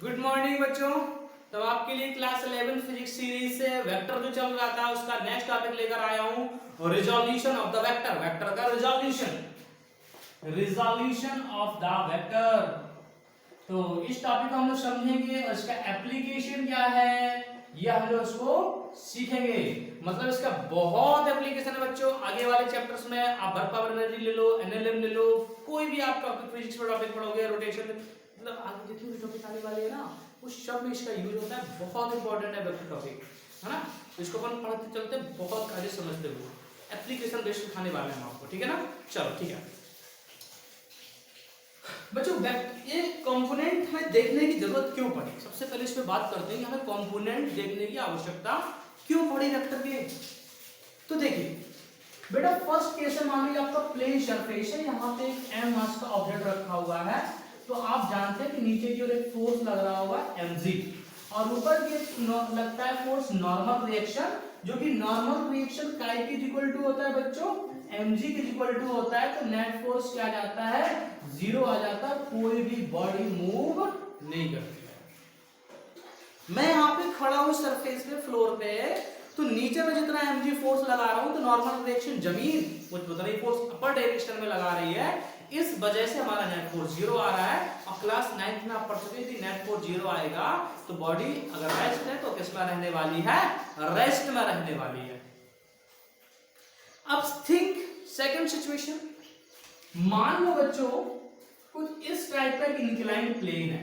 Good morning बच्चों। तो आपके लिए क्लास 11 फिजिक्स सीरीज से वेक्टर जो चल रहा था उसका नेक्स्ट टॉपिक लेकर आया हूं, resolution of the vector. Vector का रिजोल्यूशन ऑफ द वेक्टर। तो इस टॉपिक को हम लोग समझेंगे और इसका एप्लीकेशन क्या है ये हम लोग उसको सीखेंगे। मतलब इसका बहुत एप्लीकेशन है बच्चों। आगे वाले चैप्टर्स में आप वर्क पावर एनर्जी ले लो, एनएलएम ले लो, कोई भी आप टॉपिक फिजिक्स में टॉपिक पढ़ोगे, रोटेशन, मतलब आगे जितने भी टॉपिक आने वाले हैं ना उस सब में इसका यूज होता है। बहुत इंपॉर्टेंट है वेक्टर टॉपिक, है ना। तो इसको अपन पढ़ते चलते बहुत कार्य समझते हुए एप्लीकेशन बेस्ड सिखाने वाले हैं हम आपको, ठीक है ना। चलो ठीक है बच्चों, ये कंपोनेंट हमें देखने की जरूरत क्यों पड़ी। सबसे पहले इस पे बात करते हैं कि हमें कंपोनेंट देखने की आवश्यकता क्यों पड़ी वेक्टर के। तो देखिए बेटा, फर्स्ट केस है, मान लीजिए आपका प्लेन सरफेस है, यहाँ पे एक m मास का ऑब्जेक्ट रखा हुआ है। तो आप जानते हैं कि नीचे की ओर एक फोर्स लग रहा होगा mg, और ऊपर की लगता है फोर्स नॉर्मल रिएक्शन, जो कि नॉर्मल रिएक्शन काय की इक्वल टू होता है बच्चों mg के इक्वल टू होता है। तो नेट फोर्स क्या आ जाता है, जीरो आ जाता है। कोई भी बॉडी मूव नहीं करती है। मैं यहाँ पे खड़ा हूं सरफेस पे, फ्लोर पे, तो नीचे में जितना mg फोर्स लगा रहा हूं तो नॉर्मल रिएक्शन जमीन कुछ उतना ही फोर्स अपर डायरेक्शन में लगा रही है। इस वजह से हमारा नेट फोर्स जीरो आ रहा है। और क्लास 9th में आप पढ़ चुके थे नेट फोर्स जीरो आएगा तो बॉडी अगर रेस्ट है तो किस में रहने वाली है, रेस्ट में रहने वाली है। अब थिंक सेकंड सिचुएशन, मान लो बच्चों कुछ इस टाइप का इंक्लाइंड प्लेन है।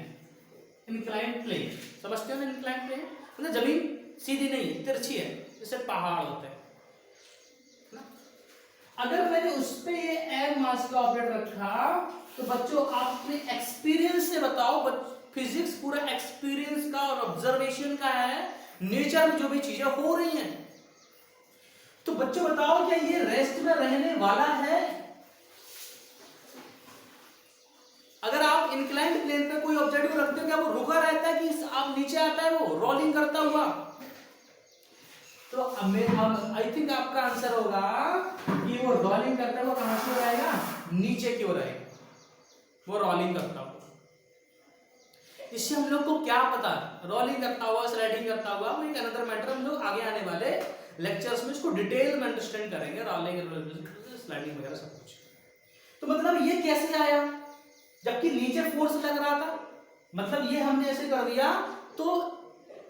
इंक्लाइंड प्लेन समझते हो ना, इंक्लाइंड प्लेन मतलब जमीन सीधी नहीं तिरछी है, जैसे पहाड़ होते हैं ना। अगर मैंने उस पे ये m मास का ऑब्जेक्ट रखा तो बच्चों आप अपने एक्सपीरियंस से बताओ, फिजिक्स पूरा एक्सपीरियंस का और ऑब्जर्वेशन का है, नेचर में जो भी चीजें हो रही हैं, तो बच्चों बताओ क्या ये रेस्ट में रहने वाला है। अगर आप इंक्लाइंड प्लेन पे कोई ऑब्जेक्ट को रखते हो क्या वो रुका रहता है कि आप नीचे आता है वो रोलिंग करता हुआ। तो आई थिंक आपका आंसर होगा कि वो रोलिंग करता हुआ कहां से आएगा, नीचे की ओर आएगा, वो रोलिंग करता हुआ। इससे हम लोग को क्या पता, रोलिंग करता हुआ, स्लाइडिंग करता हुआ, वो एक अनदर मैटर। हम लोग आगे आने वाले लेक्चर्स में इसको डिटेल में अंडरस्टैंड करेंगे, रोलिंग स्लाइडिंग वगैरह सब कुछ। तो मतलब ये कैसे आया जबकि नीचे फोर्स लग रहा था। मतलब ये हमने ऐसे कर दिया तो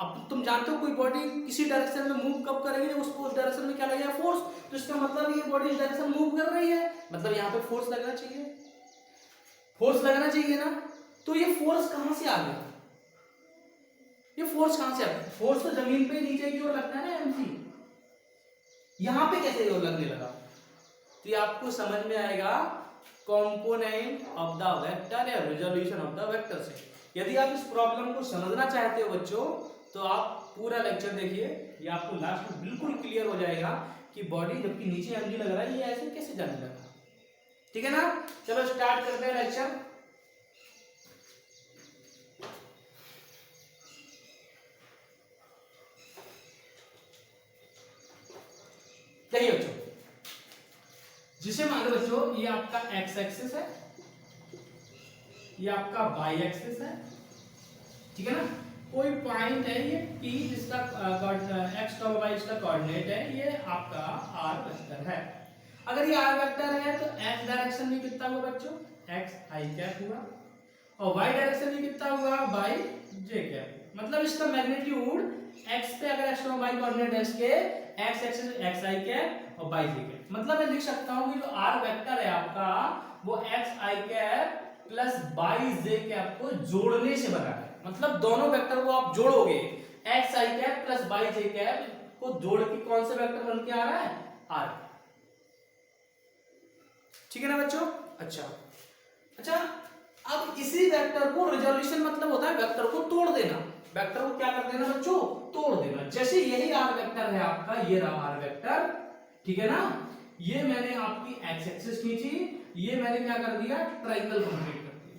अब तुम जानते हो कोई बॉडी किसी डायरेक्शन में मूव कब करेगी जब उसको उस डायरेक्शन में क्या लगेगा, फोर्स। तो इसका मतलब ये बॉडी इस डायरेक्शन में मूव कर रही है, मतलब यहाँ पे फोर्स लगना चाहिए, फोर्स लगना चाहिए ना। तो ये फोर्स कहां से आ गया, ये फोर्स कहां से आ गया, फोर्स तो जमीन पे नीचे की ओर लगता है ना mg, यहां पे कैसे और लगने लगा। तो ये आपको समझ में आएगा कंपोनेंट ऑफ द वेक्टर या रिजोल्यूशन ऑफ द वेक्टर से। यदि आप इस प्रॉब्लम को समझना चाहते हो बच्चों तो आप पूरा लेक्चर देखिए, ये आपको लास्ट में बिल्कुल क्लियर हो जाएगा कि बॉडी जबकि नीचे mg लग रहा है ये ऐसे कैसे जाने लगा, ठीक है ना। चलो स्टार्ट करते हैं लेक्चर। देखिए बच्चों, जिसे मान लो बच्चों ये आपका x एक्सिस है, ये आपका y एक्सिस है, ठीक है ना। कोई पॉइंट है ये P जिसका x और y इसका कोऑर्डिनेट है, ये आपका r वेक्टर है। अगर ये r वेक्टर है तो x डायरेक्शन में कितना हुआ बच्चों, x i कैप हुआ, और y डायरेक्शन में कितना हुआ y j कैप। मतलब इसका मैग्नीट्यूड x पे अगर x और y कोऑर्डिनेट है इसके, x axis x i cap और y j कैप। मतलब मैं लिख सकता हूं कि जो r वेक्टर है आपका वो x i cap plus y j cap को जोड़ने से बना है। मतलब दोनों वेक्टर को आप जोड़ोगे, x i cap plus y j cap को जोड़ के कौन सा वेक्टर बन के आ रहा है, r। ठीक है ना बच्चों। अच्छा अब इसी वेक्टर को रिजोल्यूशन मतलब होता है वेक्टर को तोड़ देना। वेक्टर को क्या कर देना बच्चों, तोड़ देना। जैसे यही r वेक्टर है आपका, ये रहा r वेक्टर, ठीक है ना। ये मैंने आपकी x एक्सिस खींची, ये मैंने क्या कर दिया, ट्रायंगल कंप्लीट कर दिया।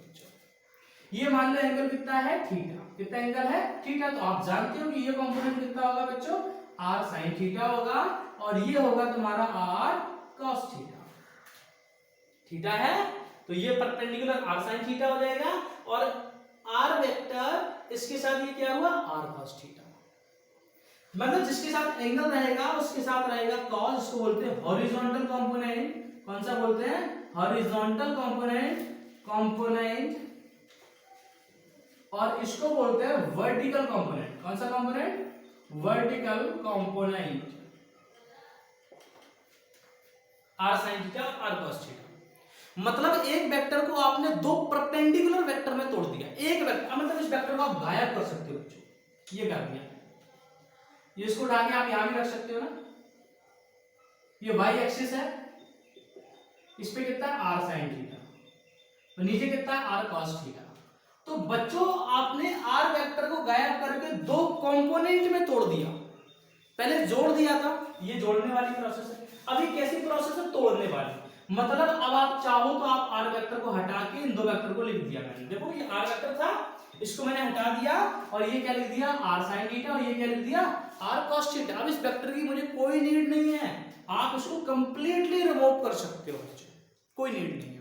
ये मान लो एंगल कितना है, थीटा। कितना एंगल है, थीटा। तो आप जानते हो कि ये कंपोनेंट कितना होगा बच्चों, r sin थीटा होगा, और ये होगा तुम्हारा r cos थीटा। थीटा है तो ये परपेंडिकुलर r sin थीटा हो जाएगा, और r वेक्टर इसके साथ ये क्या हुआ r cos थीटा। मतलब जिसके साथ एंगल रहेगा उसके साथ रहेगा cos, इसको बोलते हैं हॉरिजॉन्टल कंपोनेंट। कौन सा बोलते हैं? Horizontal component. और इसको बोलते हैं वर्टिकल कंपोनेंट। कौन सा component? Vertical component. r sin theta और r cos थीटा। मतलब एक वेक्टर को आपने दो परपेंडिकुलर वेक्टर में तोड़ दिया। एक वेक्टर मतलब इस वेक्टर को आप गायब कर सकते हो बच्चों, ये कर दिया। ये इसको उठा के आप यहां भी रख सकते हो ना। ये y एक्सिस है, इस पे कितना है r sin थीटा, तो नीचे कितना है r cos थीटा। तो बच्चों आपने r वेक्टर को गायब करके दो कंपोनेंट में तोड़ दिया। पहले जोड़ दिया था, ये जोड़ने वाली प्रोसेस है। अभी कैसी प्रोसेस है? तोड़ने वाली। मतलब अब आप चाहो तो आप r वेक्टर को हटा के इन दो वेक्टर को लिख दिया मैंने। देखो ये r वेक्टर था, इसको मैंने हटा दिया और ये क्या लिख दिया? r sin थीटा, और ये क्या लिख दिया? r cos theta. अब इस वेक्टर की मुझे कोई नीड नहीं है, आप इसको कंप्लीटली रिमूव कर सकते हो बच्चे, कोई नीड नहीं है।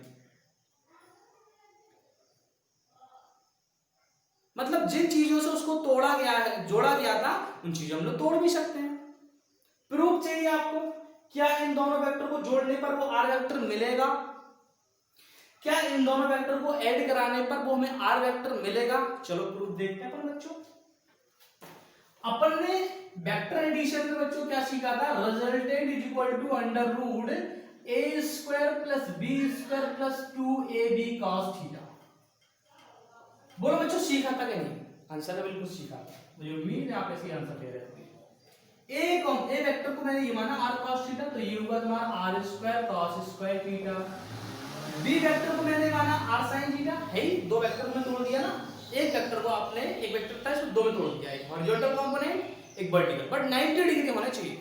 मतलब जिन चीजों से उसको तोड़ा गया है, जोड़ा गया था, उन चीजों में तोड़ भी सकते हैं। प्रूफ चाहिए आपको? क्या इन दोनों वेक्टर को जोड़ने पर वो r वेक्टर मिलेगा? क्या इन दोनों वेक्टर को ऐड कराने पर वो हमें r वेक्टर मिलेगा? चलो प्रूफ देखते हैं। पर बच्चों अपन ने वेक्टर एडिशन में बच्चों क्या सीखा था? Resultant is equal to under root a square plus b square plus 2ab cos theta. बोलो बच्चों सीखा था कि नहीं? आंसर है बिल्कुल सीखा था। मुझे उम्मीद है आप ऐसे आंसर दे रहे थे। ए वेक्टर को मैंने ये माना r cos थीटा, तो ये होगा तुम्हारा r square cos square theta. B vector को मैंने माना r sin थीटा, है ही दो वेक्टर में तोड़ दिया ना। एक वेक्टर को आपने, एक वेक्टर था इसको दो में तोड़ दिया, एक हॉरिजॉन्टल कंपोनेंट एक वर्टिकल, बट 90 डिग्री होना चाहिए,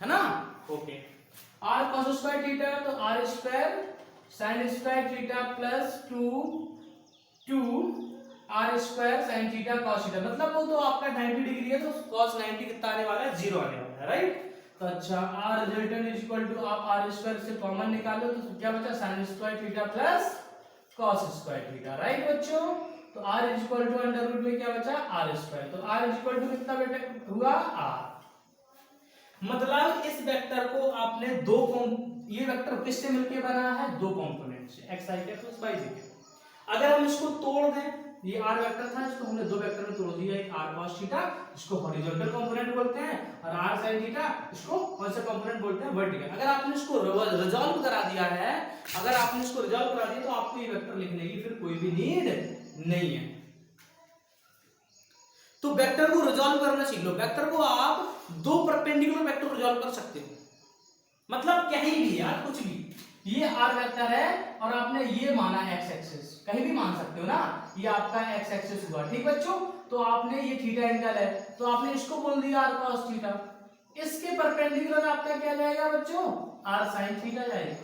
है ना? Okay. r cos square theta तो r square sin square theta plus 2 r square sin theta cos theta. मतलब वो तो आपका 90 डिग्री है, तो cos 90 कितना आने वाला है? 0 आने वाला है, राइट? तो अच्छा r resultant is equal to, आप r स्क्वायर से कॉमन निकालो तो क्या बचा? sin square theta plus cos square theta, right बच्चों? तो r is equal to under root में क्या बचा? r square. तो r इज इक्वल टू कितना बेटा हुआ? r। मतलब इस वेक्टर को आपने ये वेक्टर किससे मिलके बना है? दो कंपोनेंट से, xi के प्लस yj के। अगर हम इसको तोड़ दें, ये r वेक्टर था, इसको हमने दो वेक्टर में तोड़ दिया। एक r cos थीटा, इसको हॉरिजॉन्टल कंपोनेंट बोलते हैं, और r sin थीटा, इसको कौन सा कंपोनेंट बोलते हैं? वर्टिकल। अगर आपने इसको रिजॉल्व करा दिया है, अगर आपने इसको रिजॉल्व करा दिया, तो आपको ये वेक्टर लिखने की फिर कोई भी नीड नहीं है। तो वेक्टर को रिजॉल्व करना सीख लो। वेक्टर को आप दो परपेंडिकुलर वेक्टर रिजॉल्व कर सकते हो, मतलब कहीं भी यार, कुछ भी। ये r वेक्टर है और आपने ये माना x एक्सिस, कहीं भी मान सकते हो ना, ये आपका x एक्सिस हुआ, ठीक बच्चों? तो आपने ये थीटा एंगल है, तो आपने इसको बोल दिया r cos थीटा। इसके परपेंडिकुलर आपका क्या जाएगा बच्चों? r sin थीटा जाएगा।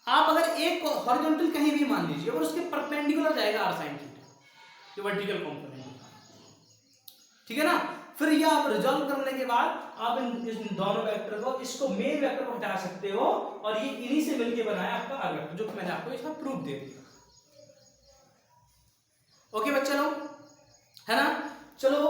आप अगर एक हॉरिजॉन्टल कहीं भी मान लीजिए और उसके परपेंडिकुलर जाएगा r sin थीटा, ये वर्टिकल कंपोनेंट, ठीक है ना? फिर ये आप रिजॉल्व करने के बाद आप इन दोनों वेक्टर को, इसको मेन वेक्टर को हटा सकते हो, और ये इन्हीं से मिलके बनाया आपका r वेक्टर, जो कि मैंने आपको इसका प्रूफ दे दिया। ओके बच्चे लोग, है ना? चलो,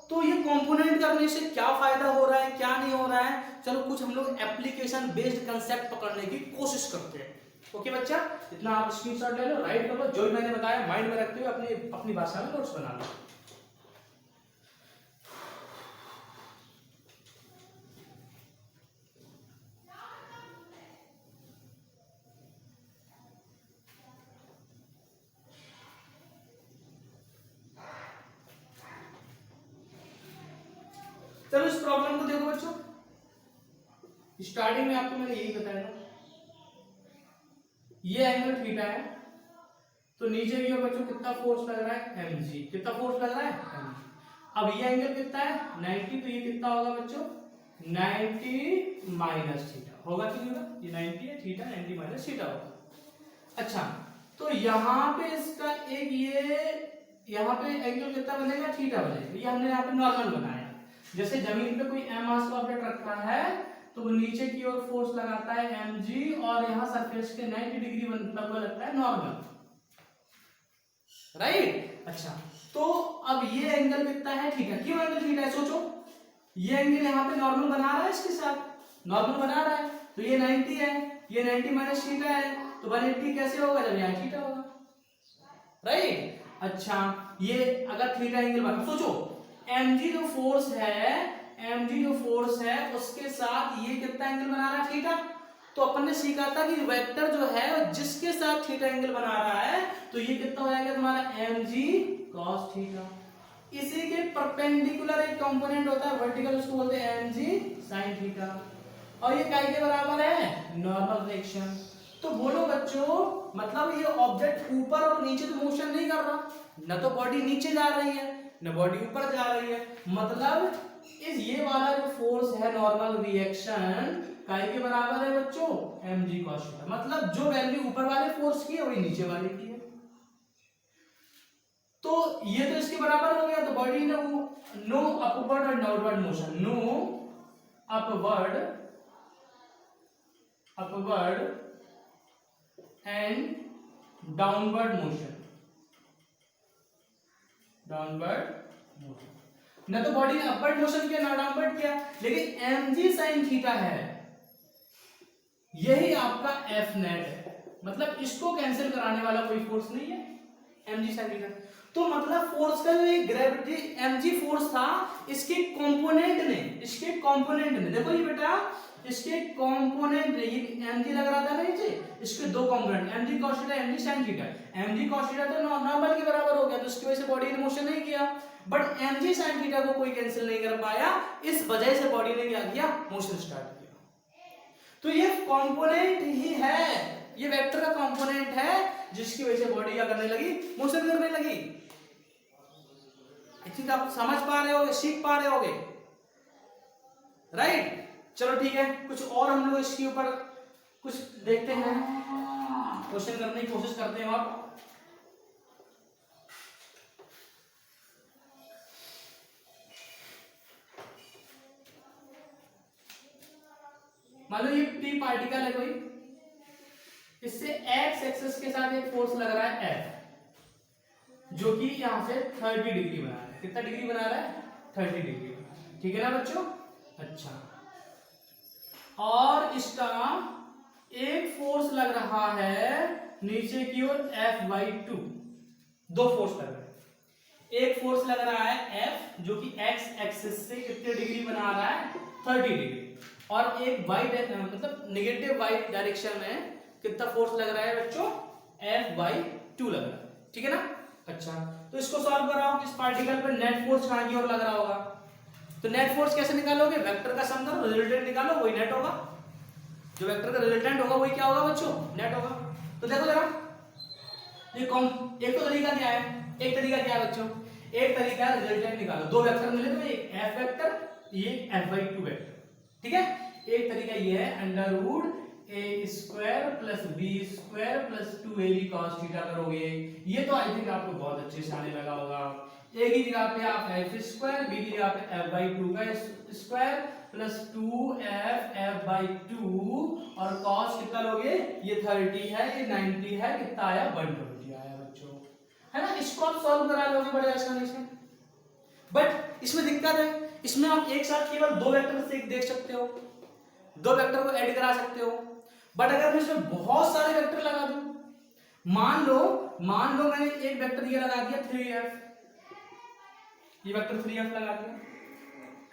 तो ये कंपोनेंट करने से क्या फायदा हो रहा है, क्या नहीं हो रहा है, चलो कुछ हम लोग एप्लीकेशन बेस्ड कंसेप्ट पकड़ने की कोशिश करते हैं। ओके बच्चा, इतना आप स्क्रीनशॉट ले लो, राइट कर लो, जो मैंने बताया माइंड में रखते हुए अपनी भाषा में नोट्स बना लो। चलो इस प्रॉब्लम को देखो बच्चों, स्टार्टिंग में आपको मैंने यही बताया था, ये एंगल थीटा है, तो नीचे भी बच्चों कितना फोर्स लग रहा है? mg। कितना फोर्स लग रहा है? mg। अब ये एंगल कितना है? 90, तो ये कितना होगा बच्चों? 90 माइनस थीटा होगा, कि होगा? ये 90 है, थीटा 90 माइनस थीटा होगा। अच्छा, तो यहाँ पे इसका एक यहाँ पे एंगल कितना बनेगा? थीटा बनेगा। ये हमने यहाँ पे नॉर्मल बनाया। जैसे जमीन पे कोई m मास का ऑब्जेक्ट रखा है, तो वो नीचे की ओर फोर्स लगाता है mg, और यहाँ सरफेस के 90 डिग्री लगता है नॉर्मल, राइट। अच्छा, तो अब ये एंगल कितना है थीटा, क्यों एंगल थीटा है सोचो, ये एंगल यहाँ पे नॉर्मल बना रहा है, इसके साथ नॉर्मल बना रहा है, तो ये 90 है, ये 90 माइनस थीटा है, तो 180 कैसे होगा जब यहाँ थीटा होगा, राइट। अच्छा, ये अगर थीटा एंगल बना, सोचो mg जो फोर्स है उसके साथ ये कितना एंगल बना रहा है थीटा, तो अपन ने सीखा था कि वेक्टर जो है जिसके साथ थीटा एंगल बना रहा है तो ये कितना हो जाएगा तुम्हारा mg cos थीटा। इसी के परपेंडिकुलर एक कंपोनेंट होता है वर्टिकल, उसको बोलते हैं mg sin थीटा, और ये काय के बराबर है नॉर्मल रिएक्शन। तो बोलो बच्चों, मतलब ये ऑब्जेक्ट ऊपर और नीचे तो मोशन नहीं कर रहा, न तो बॉडी नीचे जा रही है न बॉडी ऊपर जा रही है, मतलब इस ये वाला जो फोर्स है नॉर्मल रिएक्शन काय के बराबर है बच्चों mg cos थीटा, मतलब जो वैल्यू ऊपर वाले फोर्स की है वही नीचे वाले की है, तो ये तो इसके बराबर हो गया, तो बॉडी ने नो अपवर्ड और downward motion, no upward and downward motion, न तो बॉडी ने अपवर्ड मोशन किया ना डाउनवर्ड किया, लेकिन mg sin थीटा है, यही आपका एफ नेट है, मतलब इसको कैंसिल कराने वाला कोई फोर्स नहीं है mg sin थीटा। तो मतलब फोर्स का जो ये ग्रेविटी mg फोर्स था, इसके कंपोनेंट ने देखो ये बेटा, इसके कंपोनेंट ने ये mg लग रहा था ना नीचे, इसके दो component mg cos theta mg sin theta, mg cos theta तो नॉर्मल के बराबर हो गया, तो उसकी वजह से बॉडी ने मोशन नहीं किया, बट mg sin थीटा को कोई कैंसिल नहीं कर पाया, इस वजह से बॉडी ने क्या किया मोशन स्टार्ट किया। तो ये कंपोनेंट ही है, ये वेक्टर का कंपोनेंट है जिसकी वजह से बॉडी क्या करने लगी मोशन करने लगी। ठीक, आप समझ पा रहे होगे, सीख पा रहे होगे, राइट। चलो ठीक है, कुछ और हम लोग इसके ऊपर कुछ देखते हैं, क्वेश्चन करने की कोशिश करते हैं। और मान लो ये पी पार्टिकल है कोई, इससे एक्स एक्सिस के साथ एक फोर्स लग रहा है एफ, जो कि यहां से 30 डिग्री बना रहा है, कितना डिग्री बना रहा है 30 डिग्री, ठीक है ना बच्चों। अच्छा, और इसका एक फोर्स लग रहा है नीचे की ओर F/2, दो फोर्स लग रहा है, एक फोर्स लग रहा है F जो कि एक्स एक्सिस से कितने डिग्री बना रहा है 30 डिग्री, और एक वाई मतलब नेगेटिव वाई डायरेक्शन में कितना फोर्स लग रहा है बच्चों F/2 लग रहा है, ठीक है ना। अच्छा, तो इसको सॉल्व कराओ, इस पार्टिकल पर नेट फोर्स कहां की ओर लग रहा होगा, तो नेट फोर्स कैसे निकालोगे, वेक्टर का सम करो, रिजल्टेंट निकालो, वही नेट होगा, जो वेक्टर का रिजल्टेंट होगा वही क्या होगा बच्चों नेट होगा। तो देखो जरा, ये कौन, एक तो तरीका क्या है, एक तरीका क्या है बच्चों, एक तरीका है रिजल्टेंट निकालो, दो वेक्टर मिले तो एक F वेक्टर, ये F/2 वेक्टर, ठीक है। एक तरीका ये है under root a² + b² + 2ab cos theta करोगे, ये तो आई थिंक आपको बहुत अच्छे से आने लगा होगा। a की जगह पे आप f², b की जगह पे F/2 का स्क्वायर प्लस 2f F/2, और cos कितना लोगे, ये 30 है ये 90 है, कितना आया 120 आया बच्चों, है ना। इसको आप सॉल्व करा लोगे बड़े आसानी से, बट इसमें दिक्कत है, इसमें आप एक साथ केवल दो वेक्टर से देख सकते हो, दो वेक्टर को ऐड करा सकते हो, बट अगर मैं इसमें बहुत सारे वेक्टर लगा दूं, मान लो मैंने एक वेक्टर ये लगा दिया 3f, ये वेक्टर 3f लगा दिया,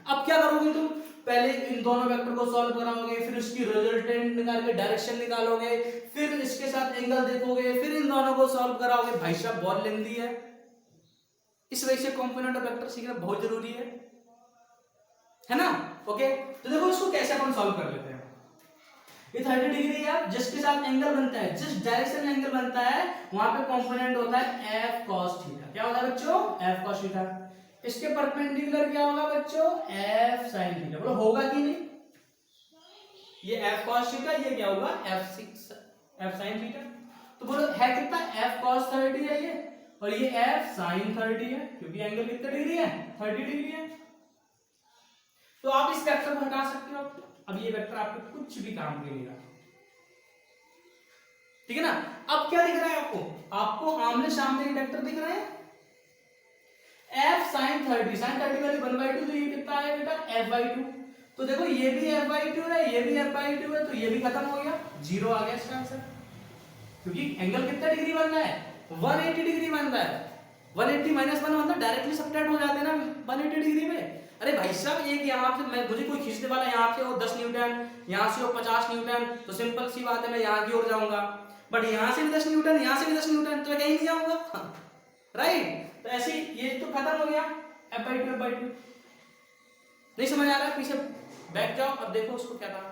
अब क्या करोगे तुम, पहले इन दोनों वेक्टर को सॉल्व कराओगे, फिर उसकी रिजल्टेंट निकाल के डायरेक्शन निकालोगे, फिर इसके साथ एंगल देखोगे, फिर इन दोनों को सॉल्व कराओगे, भाई साहब बहुत लेंथी है, इस वजह से कंपोनेंट ऑफ वेक्टर सीखना बहुत जरूरी है ना। ओके, तो देखो इसको कैसे अपन सॉल्व कर लेते हैं। ये 30 डिग्री है, जिसके साथ एंगल बनता है, जिस डायरेक्शन में एंगल बनता है वहां पे कंपोनेंट होता है F cos थीटा, क्या होता है बच्चों F cos थीटा। इसके परपेंडिकुलर क्या होगा बच्चों F sin थीटा, बोलो होगा कि नहीं, ये F cos थीटा, ये क्या होगा F sin थीटा, तो बोलो है कितना F cos 30 है ये, और ये F sin 30 है, क्योंकि एंगल कितना डिग्री है 30 डिग्री है। तो आप इस वेक्टर को हटा सकते हो, अब ये वेक्टर आपको कुछ भी काम के नहीं रहा, ठीक है ना। अब क्या दिख रहा है आपको, आपको आमने सामने इंडक्टर दिख रहे हैं, f sin 30, sin 30 वाली 1/2, तो ये कितना आया बेटा f/2। तो देखो ये भी f/2 है, ये भी f/2 है, तो ये भी खत्म हो गया, 0 आ गया इसका आंसर। क्योंकि एंगल कितना डिग्री बन रहा है, 180 डिग्री बन रहा है। 180 -1 मतलब डायरेक्टली सब्ट्रैक्ट हो जाते हैं ना 180 डिग्री में। अरे भाई साहब एक यहाँ से मैं मुझे कोई खींचने वाला यहाँ से हो 10 न्यूटन, यहाँ से हो 50 न्यूटन, तो सिंपल सी बात है मैं यहाँ की ओर जाऊंगा। बट यहाँ से भी 10 न्यूटन, यहाँ से भी 10 न्यूटन, तो मैं कहीं नहीं जाऊंगा, राइट। तो ऐसे ये तो खत्म हो गया f/2। नहीं समझ आ रहा है, पीछे बैक जाओ, अब देखो उसको क्या था,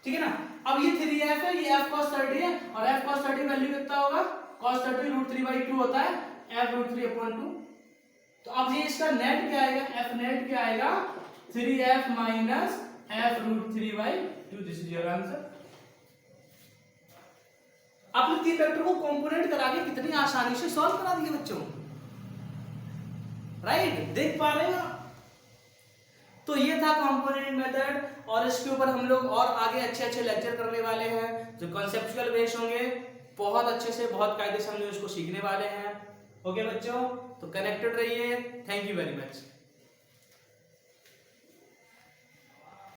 ठीक है ना। अब ये 3f है, ये f cos 30 है, और f cos 30 वैल्यू कितना होगा, cos 30 √3/2 होता है, f √3/2। तो अब ये इसका नेट क्या आएगा, f नेट क्या आएगा, 3f minus f √3/2। This is your answer. आपने तीन वेक्टर को कंपोनेंट करा के कितनी आसानी से सॉल्व करा दिए बच्चों, राइट, देख पा रहे हो। तो ये था कंपोनेंट मेथड, और इसके ऊपर हम लोग और आगे अच्छे अच्छे लेक्चर करने वाले हैं जो कॉन्सेप्चुअल बेस होंगे, बहुत अच्छे से बहुत कायदे से हम लोग इसको सीखने वाले हैं। ओके बच्चों, तो कनेक्टेड रहिए। Thank you very much.